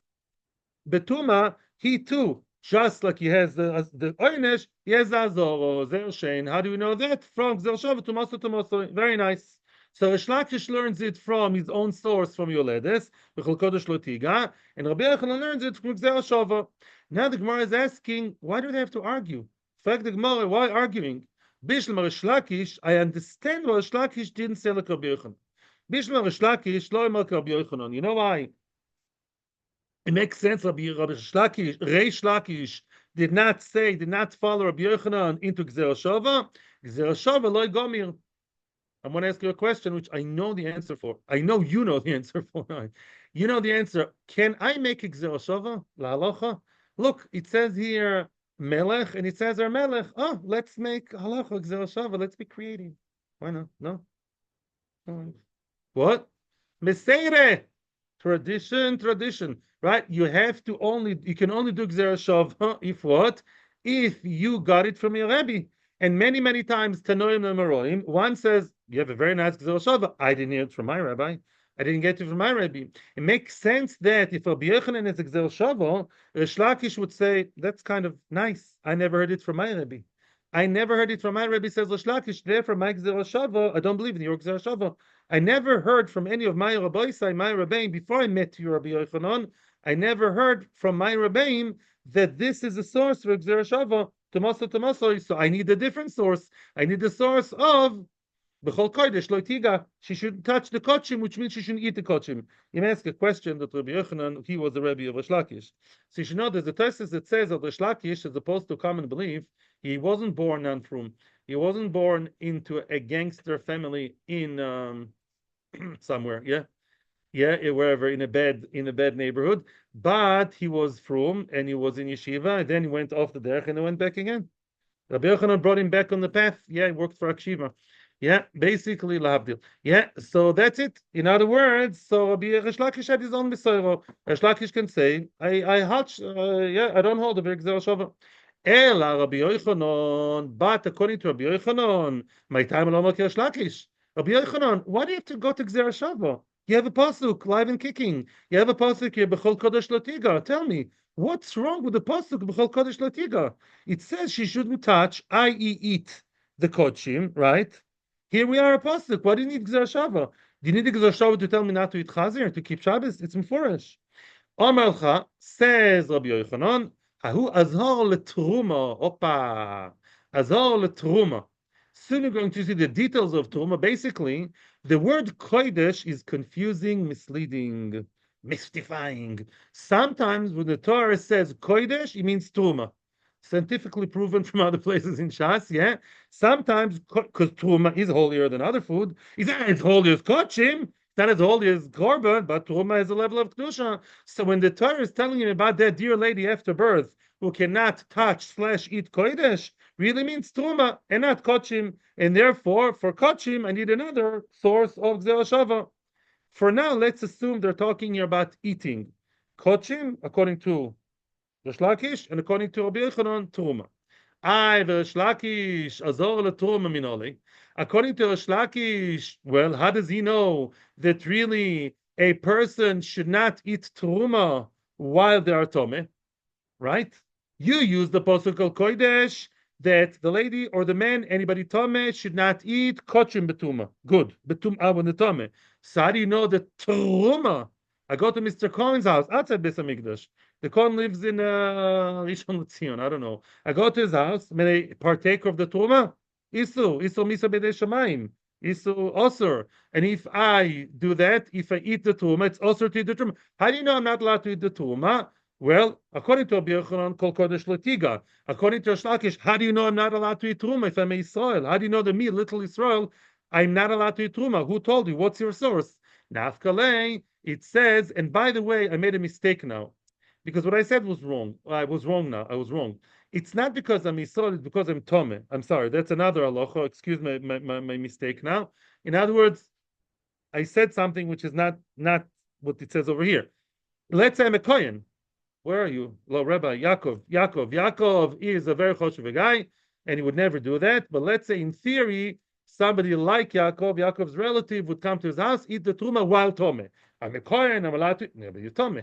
betuma, he too, just like he has the oynesh, he has the azoro, zer shein. How do we know that? From zer shava tumaso. Very nice. So Rish Lakish learns it from his own source, from Yoledes, b'chol kodesh lo tiga, and Rabbi Yochanan learns it from zer shava. Now the Gemara is asking, why do they have to argue? In fact, the Gemara, why arguing? Bishlam Rish Lakish, I understand why Rish Lakish didn't say like Rabbi Yochanan. Bishlam Rish Lakish, lo emak Rabbi Yochanan. You know why? It makes sense. Rabbi Rish Lakish did not follow Rabbi Yochanan into Gzera Shava. Gzera Shava lo gomir. I want to ask you a question, which I know the answer for. I know you know the answer for. You know the answer. Can I make a Gzera Shava? La halacha. Look, it says here Melech, and it says our Melech. Oh, let's make halacha Gzera Shava. Let's be creative. Why not? No. What? Meseire. Tradition. Right? You can only do Gzera Shava if what? If you got it from your Rebbe. And many, many times, Tanoim and Maroim, one says, you have a very nice Gzera Shava. I didn't hear it from my rabbi. I didn't get it from my Rebbe. It makes sense that if Rabbi Yochanan is Gzer Shavo, Rish Lakish would say, that's kind of nice. I never heard it from my Rebbe. I never heard it from my Rebbe, says Rish Lakish, therefore my Gzer Shavo, I don't believe in your Gzer Shavo. I never heard from any of my Rabbeisai, my Rebbeim, before I met you, Rabbi Yochanan, I never heard from my Rebbeim that this is a source for Gzer Shavo, Tomaso, so I need a different source. I need the source of B'chol kodesh lo tiga. She shouldn't touch the Kodshim, which means she shouldn't eat the Kodshim. You may ask a question that Rabbi Yochanan, he was the Rebbe of Rish Lakish. So you should know there's a thesis that says that Rish Lakish, as opposed to common belief, he wasn't born non-frum. He wasn't born into a gangster family in somewhere, wherever in a bad neighborhood. But he was frum and he was in yeshiva, and then he went off the derech and he went back again. Rabbi Yochanan brought him back on the path. Yeah, he worked for Akshiva. Yeah, basically lahavdil. Yeah, so that's it. In other words, so Rabbi Rish Lakish had his own Messiah. Rish Lakish can say, I don't hold the Gzer Shava. Ela Rabbi Yochanan, but according to Rabbi Yochanan, my time alone Rish Lakish. Rabbi Yochanan, why do you have to go to Gzer Shava? You have a pasuk, live and kicking. You have a pasuk here, B'chol kodesh lo tiga. Tell me, what's wrong with the pasuk, B'chol kodesh lo tiga? It says she shouldn't touch, i.e. eat the Kodshim, right? Here we are a pasuk. Why do you need Gzer Shava? Do you need the Gzer Shava to tell me not to eat Chazir, to keep Shabbos? It's mefurish. Amalcha, says Rabbi Yochanan, Hahu azhar letruma. Opa. Azhar letruma. Soon we're going to see the details of Truma. Basically, the word Kodesh is confusing, misleading, mystifying. Sometimes when the Torah says Kodesh, it means Truma. Scientifically proven from other places in Shas, yeah? Sometimes, because Truma is holier than other food, it's not as holy as Kodshim, it's not as holy as Korban, but Truma has a level of Kedusha. So when the Torah is telling you about that dear lady after birth who cannot touch/eat Kodesh, really means Truma and not Kodshim. And therefore, for Kodshim, I need another source of Gzer Shava. For now, let's assume they're talking here about eating. Kodshim, according to Rish Lakish, and according to Rabbi Yochanan, Truma. Rish Lakish, Azor Truma minoli. According to Rish Lakish, well, how does he know that really a person should not eat Truma while they are Tome? Right? You use the Pasuk al Kodesh that the lady or the man, anybody Tome, should not eat Kodshim betuma. Good. Betuma when the Tome. So how do you know that Truma? I go to Mr. Cohen's house outside Beis HaMikdash. The Cohen lives in Rishon LeZion. I don't know. I go to his house. May I partake of the Truma? Isu misa b'dei shamayim. Isu osur. And if I do that, if I eat the Truma, it's osur to eat the Truma. How do you know I'm not allowed to eat the Truma? Well, according to Rabbi Yochanan, kol kodesh letiga. According to Rish Lakish, how do you know I'm not allowed to eat Truma if I'm Israel? How do you know that me, little Israel, I'm not allowed to eat Truma? Who told you? What's your source? Nafkalei, it says, and by the way, I made a mistake now. Because what I said was wrong. I was wrong now. I was wrong. It's not because I'm Israel, it's because I'm Tome. I'm sorry. That's another halacha. Excuse my mistake now. In other words, I said something which is not what it says over here. Let's say I'm a Kohen. Where are you? Well, Rabbi Yaakov. Yaakov is a very choshev guy, and he would never do that. But let's say, in theory, somebody like Yaakov's relative, would come to his house, eat the truma while tome. I'm a kohen. I'm allowed to. No, but you're tome.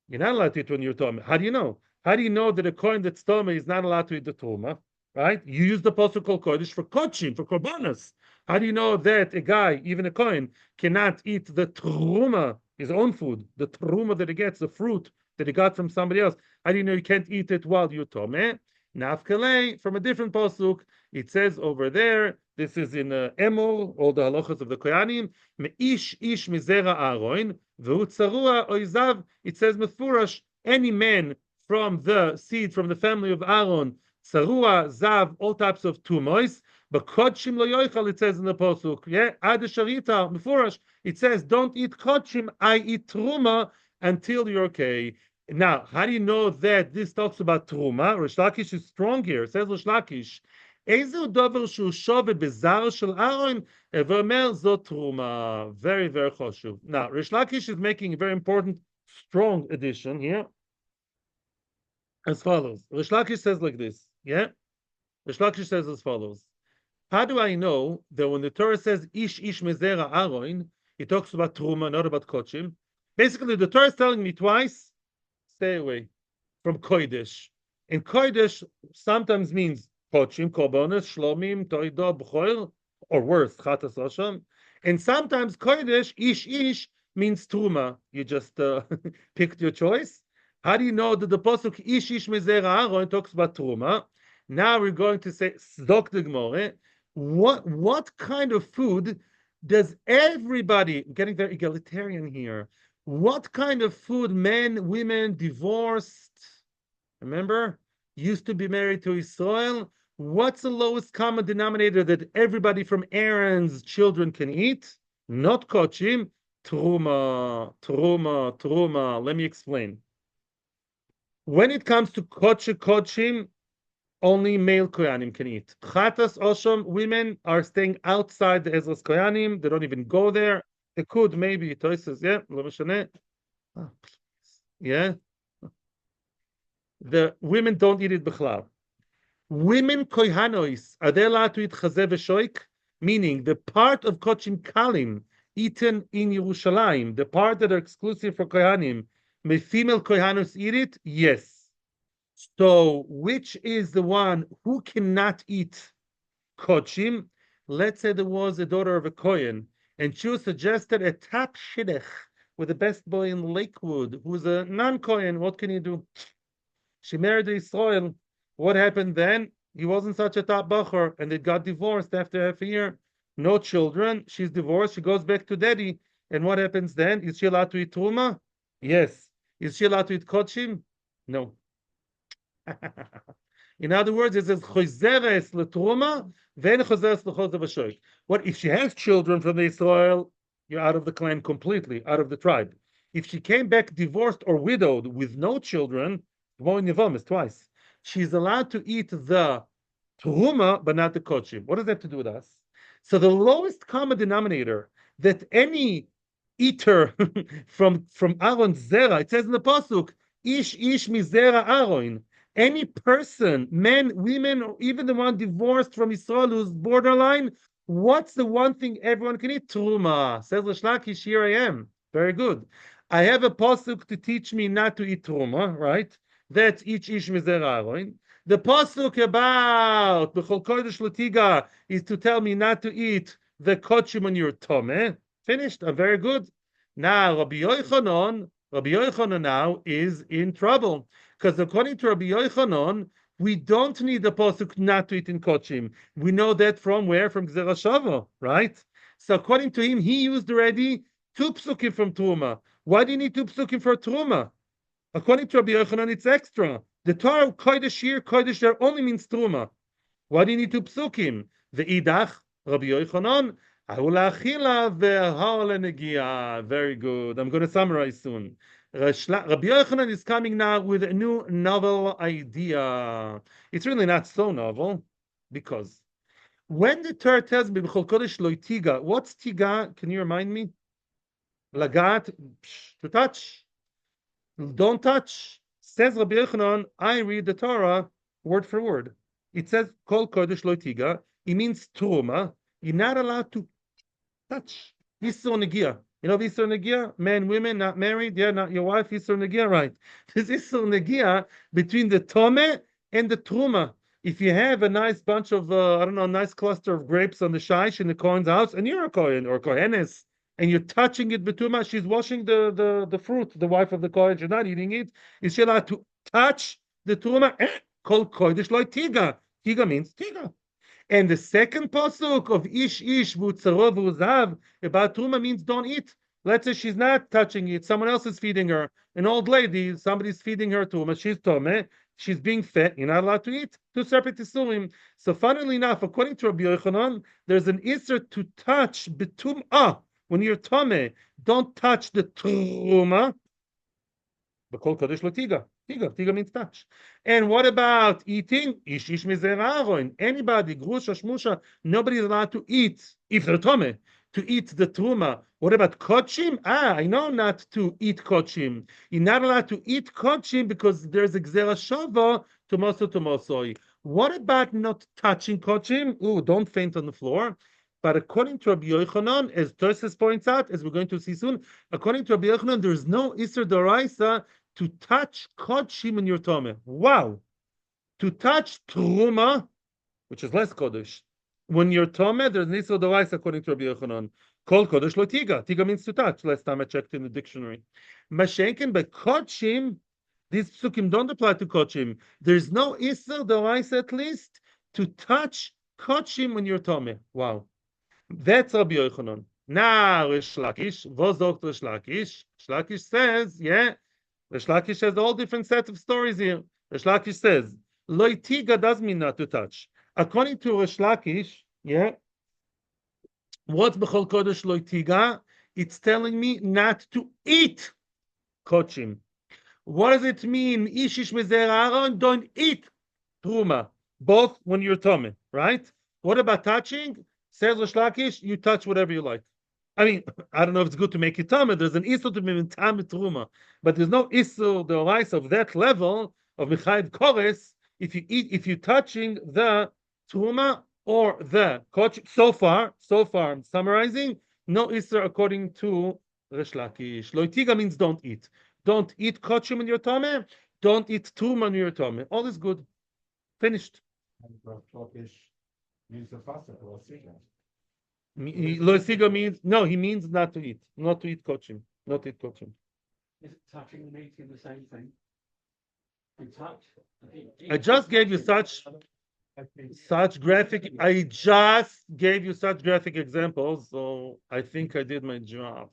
You're not allowed to eat when you're tome. How do you know? How do you know that a kohen that's tome is not allowed to eat the truma? Right? You use the pasuk called kodesh for kodshim, for korbanos. How do you know that a guy, even a kohen, cannot eat the truma, his own food, the truma that he gets, the fruit that he got from somebody else? How do you know you can't eat it while you're tome? Nafkalei, from a different pasuk, it says over there, this is in Emor, all the halachas of the Kohanim, Me'ish ish mizera Aaron, v'hu tzarua oizav, it says mefurash, any man from the seed, from the family of Aaron, tzarua, zav, all types of tumois, but kodshim lo yoichal, it says in the pasuk, ad sharita, mefurash, it says, don't eat kodshim, I eat truma, until you're okay. Now, how do you know that this talks about truma? Rish Lakish is strong here. It says Rish Lakish, "Ezu dover shu shove bezar shel Aaron evomer zot truma." Very, very choshuv. Now, Rish Lakish is making a very important, strong addition here, as follows. Rish Lakish says like this. Yeah, Rish Lakish says as follows. How do I know that when the Torah says ish mezera Aaron, It talks about Truma, not about Kodshim. Basically, the Torah is telling me twice, stay away from Kodesh. And Kodesh sometimes means Kodshim, Korbanos, Shlomim, Toido, B'choil, or worse, Chatas Osham. And sometimes Kodesh, Ish, means Truma. You just picked your choice. How do you know that the Pasuk Ish Mezera Aaron talks about Truma? Now we're going to say, Zdok the Gemore, what kind of food does everybody, I'm getting very egalitarian here, what kind of food men, women, divorced, remember, used to be married to Israel, what's the lowest common denominator that everybody from Aaron's children can eat? Not Kodshim, Truma. Let me explain. When it comes to Kodshim, only male Kohanim can eat. Chatas Osham, women are staying outside the Ezra's Kohanim. They don't even go there. They could, maybe. Toises, yeah. Yeah. The women don't eat it b'chlal. Women Kohanois, are they allowed to eat chazeh v'shoik? Meaning, the part of Kodshim Kalim eaten in Yerushalayim, the part that are exclusive for Kohanim, may female Kohanos eat it? Yes. So, which is the one who cannot eat Kodshim? Let's say there was a daughter of a Kohen, and she was suggested a top shidduch with the best boy in Lakewood, who's a non-Kohen. What can you do? She married Israel. What happened then? He wasn't such a top bacher, and they got divorced after half a year. No children. She's divorced. She goes back to daddy. And what happens then? Is she allowed to eat Truma? Yes. Is she allowed to eat Kodshim? No. In other words, it says chozeres letruma, then chozeres lechozer v'shoik. What if she has children from the Israel? You're out of the clan completely, out of the tribe. If she came back divorced or widowed with no children, twice. She's allowed to eat the truma, but not the kodshim. What does that have to do with us? So the lowest common denominator that any eater from Aaron's zera, it says in the pasuk, ish mizera Aaron. Any person, men, women, or even the one divorced from Israel who's borderline, what's the one thing everyone can eat? Truma. Says L'Shlakish, here I am. Very good. I have a pasuk to teach me not to eat truma, right? That's ish mizer Aaron. The pasuk about the Chol Kodesh Latiga is to tell me not to eat the kodshim on your tome. Finished. I'm very good. Now Rabbi Yochanan now is in trouble. Because according to Rabbi Yochanan, we don't need the pasuk not to eat in kodshim. We know that from where? From Gzera Shava, right? So according to him, he used already 2 psukim from Truma. Why do you need 2 psukim for Truma? According to Rabbi Yochanan, it's extra. The Torah Kodesh there only means Truma. Why do you need 2 psukim? The idach, Rabbi Yochanan, very good. I'm going to summarize soon. Rabbi Yochanan is coming now with a new novel idea. It's really not so novel, because when the Torah tells me B'chol Kodesh lo tiga, what's tiga? Can you remind me? Lagat, to touch. Don't touch. Says Rabbi Yochanan, I read the Torah word for word. It says Kol Kodesh lo tiga. It means truma. You're not allowed to touch. Isur negia. You know Isur negia? Men, women, not married. Yeah, not your wife. Isur negia, right? There's Isur negia between the tome and the truma. If you have a nice bunch of, a nice cluster of grapes on the shaish in the Kohen's house, and you're a Kohen or Kohenes, and you're touching it betuma, she's washing the fruit, the wife of the Kohen, she's not eating it. Is she allowed to touch the truma? Kol kodesh lo tiga. Tiga means tiga. And the second pasuk of ish v'utzaro v'uzav about truma means don't eat. Let's say she's not touching it, someone else is feeding her. An old lady, somebody's feeding her truma, she's tome, she's being fed, you're not allowed to eat. 2 separate isurim. So funnily enough, according to Rabbi Yochanan, there's an isur to touch betum'ah. When you're tome, don't touch the truma. B'kol kadosh lo tiga. Tiga means touch. And what about eating? Ish mizer Aaron. Anybody, grusha, shmusha, nobody is allowed to eat, if they're tome, to eat the truma. What about kodshim? I know not to eat kodshim. You're not allowed to eat kodshim because there's a gzera shava tomosoi. What about not touching kodshim? Don't faint on the floor. But according to Rabbi Yochanan, as Tosfos points out, as we're going to see soon, according to Rabbi Yochanan, there is no Isser Doraisa to touch Kodshim in your Tomeh. Wow! To touch Truma, which is less Kodesh. When you're Tomeh, there's an Isser Doraisa according to Rabbi Yochanan. Kol Kodesh lo Tiga. Tiga means to touch. Last time I checked in the dictionary. Mashenken, but Kodshim, these psukim don't apply to Kodshim. There's no Isser Doraisa at least to touch Kodshim when you're Tomeh. Wow. That's Rabbi Yochanan. Now, Rish Lakish, was sagt Rish Lakish? Rish Lakish says, yeah, Rish Lakish has all different sets of stories here. Rish Lakish says, Loitiga does mean not to touch. According to Rish Lakish, yeah, what's B'chol Kodesh Loitiga? It's telling me not to eat Kodshim. What does it mean? Ishish Mezer Aaron, don't eat Truma, both when you're Tomeh, right? What about touching? Says Rish Lakish, you touch whatever you like. I mean, I don't know if it's good to make it Tameh. There's an Issur to be Tameh Truma, but there's no Issur the rice of that level of Mechayev Kores if you're touching the Truma or the Kodshim. So far, I'm summarizing, no Issur according to Rish Lakish. Loitiga means don't eat. Don't eat Kodshim in your Tameh. Don't eat Truma in your Tameh. All is good. Finished. Use the Pasuk or Siga. Lo Siga means no. He means not to eat Kodshim, not to eat Kodshim. Is touching and eating the same thing? You touch. I just gave you such graphic. I just gave you such graphic examples, so I think I did my job.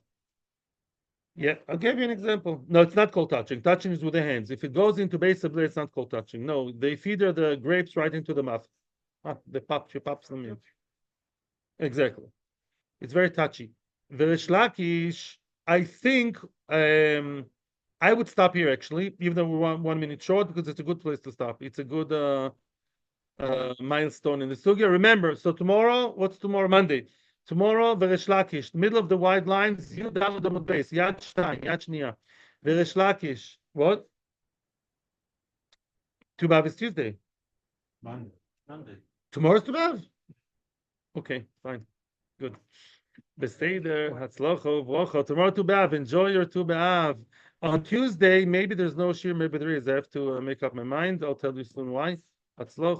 Yeah, I'll give you an example. No, it's not called touching. Touching is with the hands. If it goes into Beis HaMikdash, it's not called touching. No, they feed her the grapes right into the mouth. She pops them in. Exactly. It's very touchy. Rish Lakish, I think I would stop here actually, even though we're 1 minute short, because it's a good place to stop. It's a good milestone in the sugya. Remember, so tomorrow, what's tomorrow? Monday. Tomorrow, Rish Lakish, middle of the wide lines, Yud Daled Amud Beis, Yad Shtayim, Yad Shniya. Rish Lakish, what? Tu B'Av is Tuesday. Monday. Tomorrow's Tu B'Av? Okay, fine. Good. Beseder, Hatzlocho, Vrocho. Tomorrow Tu B'Av. Enjoy your Tu B'Av. On Tuesday, maybe there's no shiur, maybe there is. I have to make up my mind. I'll tell you soon why. Hatzlocho.